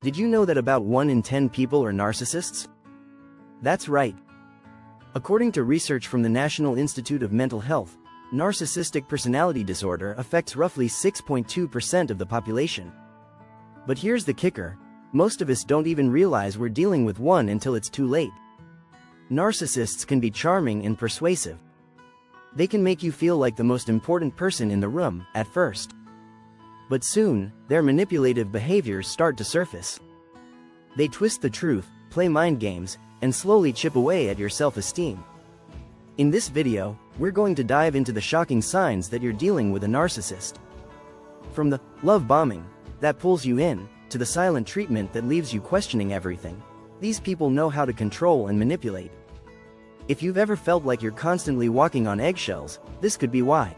Did you know that about 1 in 10 people are narcissists? That's right. According to research from the National Institute of Mental Health, narcissistic personality disorder affects roughly 6.2% of the population. But here's the kicker: most of us don't even realize we're dealing with one until it's too late. Narcissists can be charming and persuasive. They can make you feel like the most important person in the room at first. But soon, their manipulative behaviors start to surface. They twist the truth, play mind games, and slowly chip away at your self-esteem. In this video, we're going to dive into the shocking signs that you're dealing with a narcissist. From the love bombing that pulls you in, to the silent treatment that leaves you questioning everything, these people know how to control and manipulate. If you've ever felt like you're constantly walking on eggshells, this could be why.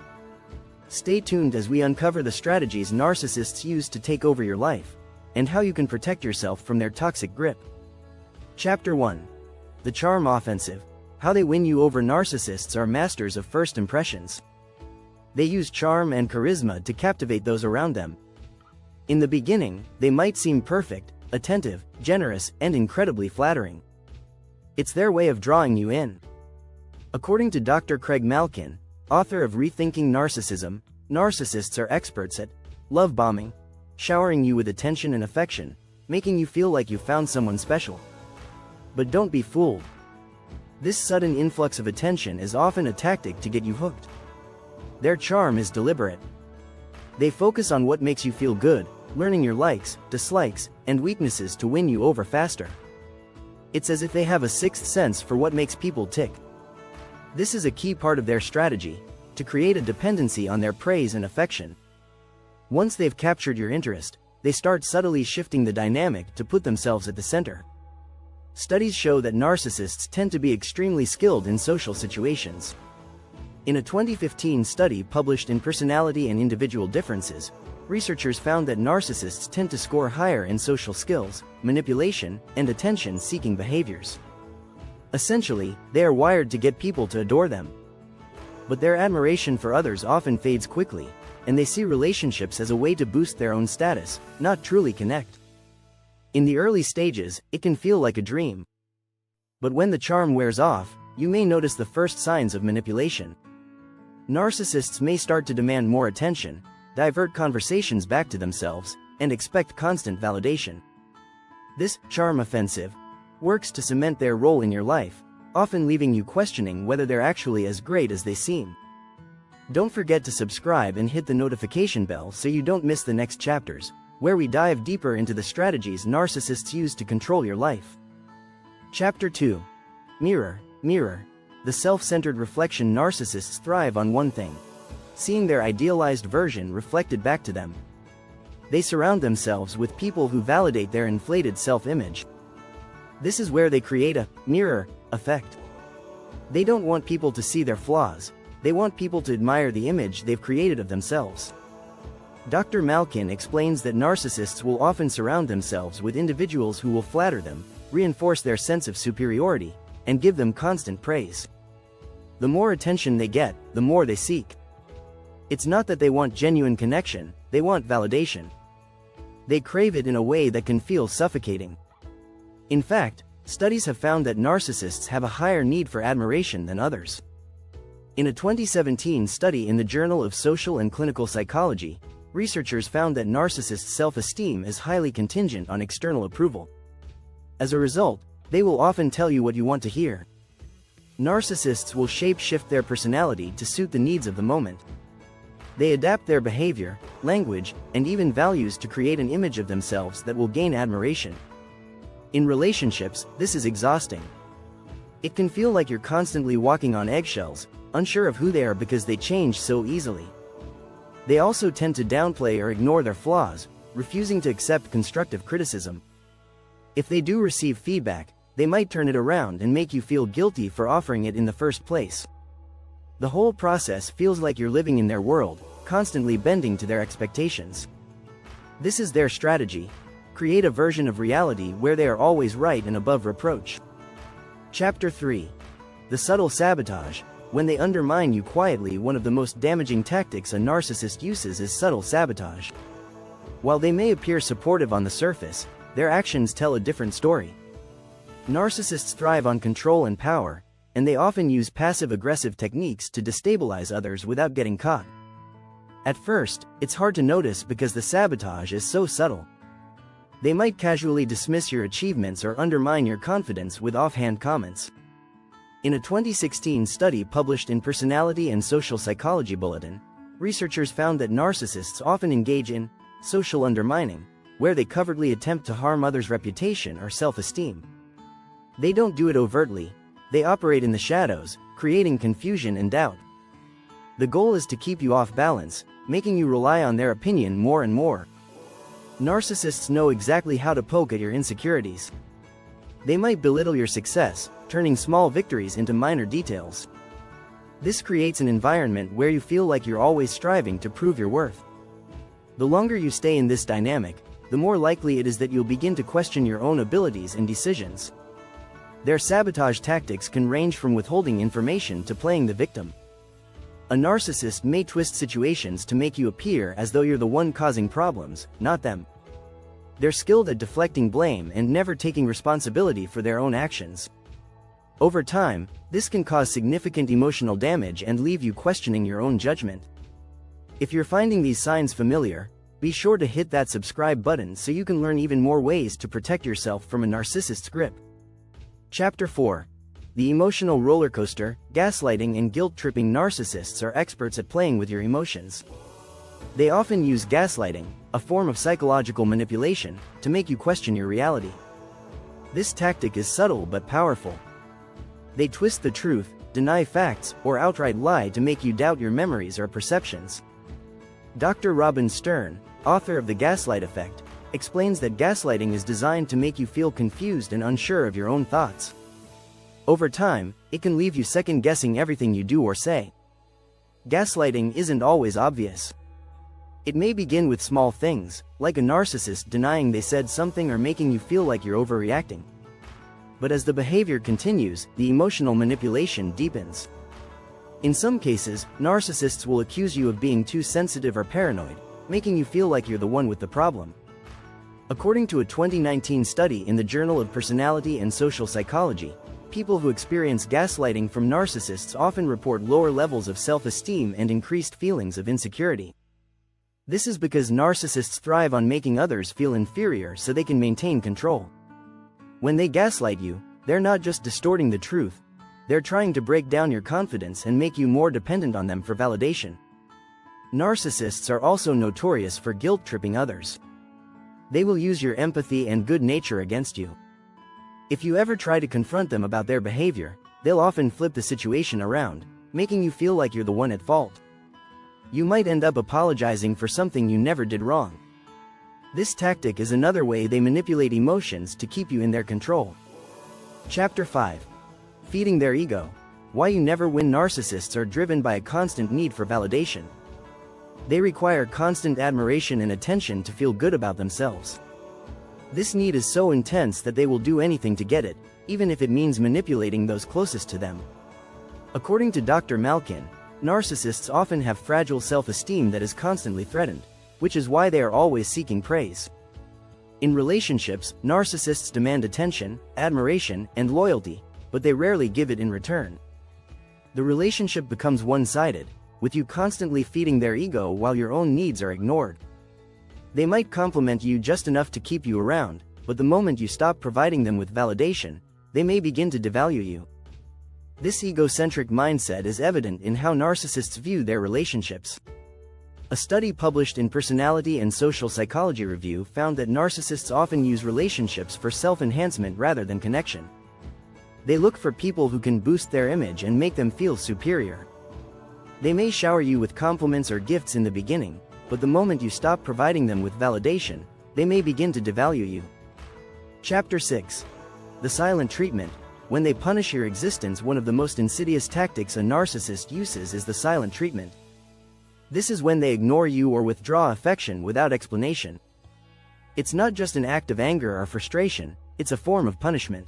Stay tuned as we uncover the strategies narcissists use to take over your life, and how you can protect yourself from their toxic grip. Chapter 1. The Charm Offensive. How they win you over. Narcissists are masters of first impressions. They use charm and charisma to captivate those around them. In the beginning, they might seem perfect, attentive, generous, and incredibly flattering. It's their way of drawing you in. According to Dr. Craig Malkin, author of Rethinking Narcissism, narcissists are experts at love bombing, showering you with attention and affection, making you feel like you found someone special. But don't be fooled. This sudden influx of attention is often a tactic to get you hooked. Their charm is deliberate. They focus on what makes you feel good, learning your likes, dislikes, and weaknesses to win you over faster. It's as if they have a sixth sense for what makes people tick. This is a key part of their strategy, to create a dependency on their praise and affection. Once they've captured your interest, they start subtly shifting the dynamic to put themselves at the center. Studies show that narcissists tend to be extremely skilled in social situations. In a 2015 study published in Personality and Individual Differences, researchers found that narcissists tend to score higher in social skills, manipulation, and attention-seeking behaviors. Essentially, they are wired to get people to adore them. But their admiration for others often fades quickly, and they see relationships as a way to boost their own status, not truly connect. In the early stages, it can feel like a dream. But when the charm wears off, you may notice the first signs of manipulation. Narcissists may start to demand more attention, divert conversations back to themselves, and expect constant validation. This charm offensive works to cement their role in your life, often leaving you questioning whether they're actually as great as they seem. Don't forget to subscribe and hit the notification bell so you don't miss the next chapters, where we dive deeper into the strategies narcissists use to control your life. Chapter 2. Mirror, Mirror. The self-centered reflection. Narcissists thrive on one thing: seeing their idealized version reflected back to them. They surround themselves with people who validate their inflated self-image. This is where they create a mirror effect. They don't want people to see their flaws, they want people to admire the image they've created of themselves. Dr. Malkin explains that narcissists will often surround themselves with individuals who will flatter them, reinforce their sense of superiority, and give them constant praise. The more attention they get, the more they seek. It's not that they want genuine connection, they want validation. They crave it in a way that can feel suffocating. In fact, studies have found that narcissists have a higher need for admiration than others. In a 2017 study in the Journal of Social and Clinical Psychology, researchers found that narcissists' self-esteem is highly contingent on external approval. As a result, they will often tell you what you want to hear. Narcissists will shape-shift their personality to suit the needs of the moment. They adapt their behavior, language, and even values to create an image of themselves that will gain admiration. In relationships, this is exhausting. It can feel like you're constantly walking on eggshells, unsure of who they are because they change so easily. They also tend to downplay or ignore their flaws, refusing to accept constructive criticism. If they do receive feedback, they might turn it around and make you feel guilty for offering it in the first place. The whole process feels like you're living in their world, constantly bending to their expectations. This is their strategy: create a version of reality where they are always right and above reproach. Chapter 3. The Subtle Sabotage. When they undermine you quietly. One of the most damaging tactics a narcissist uses is subtle sabotage. While they may appear supportive on the surface, their actions tell a different story. Narcissists thrive on control and power, and they often use passive-aggressive techniques to destabilize others without getting caught. At first, it's hard to notice because the sabotage is so subtle. They might casually dismiss your achievements or undermine your confidence with offhand comments. In a 2016 study published in Personality and Social Psychology Bulletin, researchers found that narcissists often engage in social undermining, where they covertly attempt to harm others' reputation or self-esteem. They don't do it overtly, they operate in the shadows, creating confusion and doubt. The goal is to keep you off balance, making you rely on their opinion more and more. Narcissists know exactly how to poke at your insecurities. They might belittle your success, turning small victories into minor details. This creates an environment where you feel like you're always striving to prove your worth. The longer you stay in this dynamic, the more likely it is that you'll begin to question your own abilities and decisions. Their sabotage tactics can range from withholding information to playing the victim. A narcissist may twist situations to make you appear as though you're the one causing problems, not them. They're skilled at deflecting blame and never taking responsibility for their own actions. Over time, this can cause significant emotional damage and leave you questioning your own judgment. If you're finding these signs familiar, be sure to hit that subscribe button so you can learn even more ways to protect yourself from a narcissist's grip. Chapter 4. The emotional roller coaster, gaslighting and guilt-tripping. Narcissists are experts at playing with your emotions. They often use gaslighting, a form of psychological manipulation, to make you question your reality. This tactic is subtle but powerful. They twist the truth, deny facts, or outright lie to make you doubt your memories or perceptions. Dr. Robin Stern, author of The Gaslight Effect, explains that gaslighting is designed to make you feel confused and unsure of your own thoughts. Over time, it can leave you second-guessing everything you do or say. Gaslighting isn't always obvious. It may begin with small things, like a narcissist denying they said something or making you feel like you're overreacting. But as the behavior continues, the emotional manipulation deepens. In some cases, narcissists will accuse you of being too sensitive or paranoid, making you feel like you're the one with the problem. According to a 2019 study in the Journal of Personality and Social Psychology, people who experience gaslighting from narcissists often report lower levels of self-esteem and increased feelings of insecurity. This is because narcissists thrive on making others feel inferior so they can maintain control. When they gaslight you, they're not just distorting the truth, they're trying to break down your confidence and make you more dependent on them for validation. Narcissists are also notorious for guilt-tripping others. They will use your empathy and good nature against you. If you ever try to confront them about their behavior, they'll often flip the situation around, making you feel like you're the one at fault. You might end up apologizing for something you never did wrong. This tactic is another way they manipulate emotions to keep you in their control. Chapter 5. Feeding their ego. Why you never win. Narcissists are driven by a constant need for validation. They require constant admiration and attention to feel good about themselves. This need is so intense that they will do anything to get it, even if it means manipulating those closest to them. According to Dr. Malkin, narcissists often have fragile self-esteem that is constantly threatened, which is why they are always seeking praise. In relationships, narcissists demand attention, admiration, and loyalty, but they rarely give it in return. The relationship becomes one-sided, with you constantly feeding their ego while your own needs are ignored. They might compliment you just enough to keep you around, but the moment you stop providing them with validation, they may begin to devalue you. This egocentric mindset is evident in how narcissists view their relationships. A study published in Personality and Social Psychology Review found that narcissists often use relationships for self-enhancement rather than connection. They look for people who can boost their image and make them feel superior. They may shower you with compliments or gifts in the beginning, but the moment you stop providing them with validation, they may begin to devalue you. Chapter 6. The silent treatment. When they punish your existence, one of the most insidious tactics a narcissist uses is the silent treatment. This is when they ignore you or withdraw affection without explanation. It's not just an act of anger or frustration, it's a form of punishment.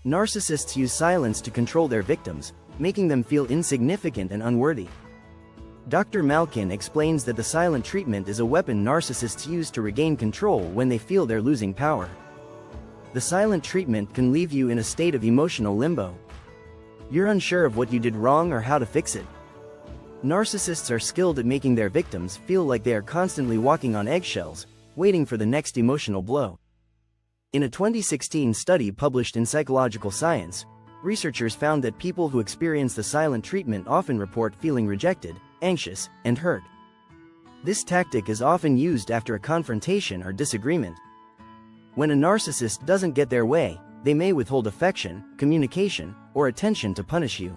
Narcissists use silence to control their victims, making them feel insignificant and unworthy. Dr. Malkin explains that the silent treatment is a weapon narcissists use to regain control when they feel they're losing power. The silent treatment can leave you in a state of emotional limbo. You're unsure of what you did wrong or how to fix it. Narcissists are skilled at making their victims feel like they are constantly walking on eggshells, waiting for the next emotional blow. In a 2016 study published in Psychological Science, researchers found that people who experience the silent treatment often report feeling rejected, anxious, and hurt. This tactic is often used after a confrontation or disagreement. When a narcissist doesn't get their way, they may withhold affection, communication, or attention to punish you.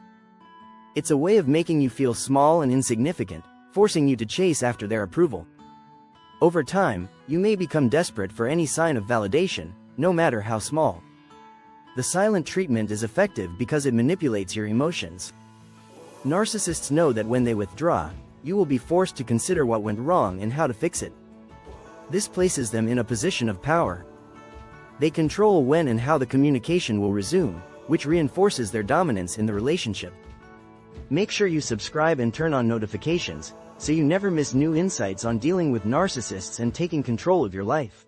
It's a way of making you feel small and insignificant, forcing you to chase after their approval. Over time, you may become desperate for any sign of validation, no matter how small. The silent treatment is effective because it manipulates your emotions. Narcissists know that when they withdraw, you will be forced to consider what went wrong and how to fix it. This places them in a position of power. They control when and how the communication will resume, which reinforces their dominance in the relationship. Make sure you subscribe and turn on notifications, so you never miss new insights on dealing with narcissists and taking control of your life.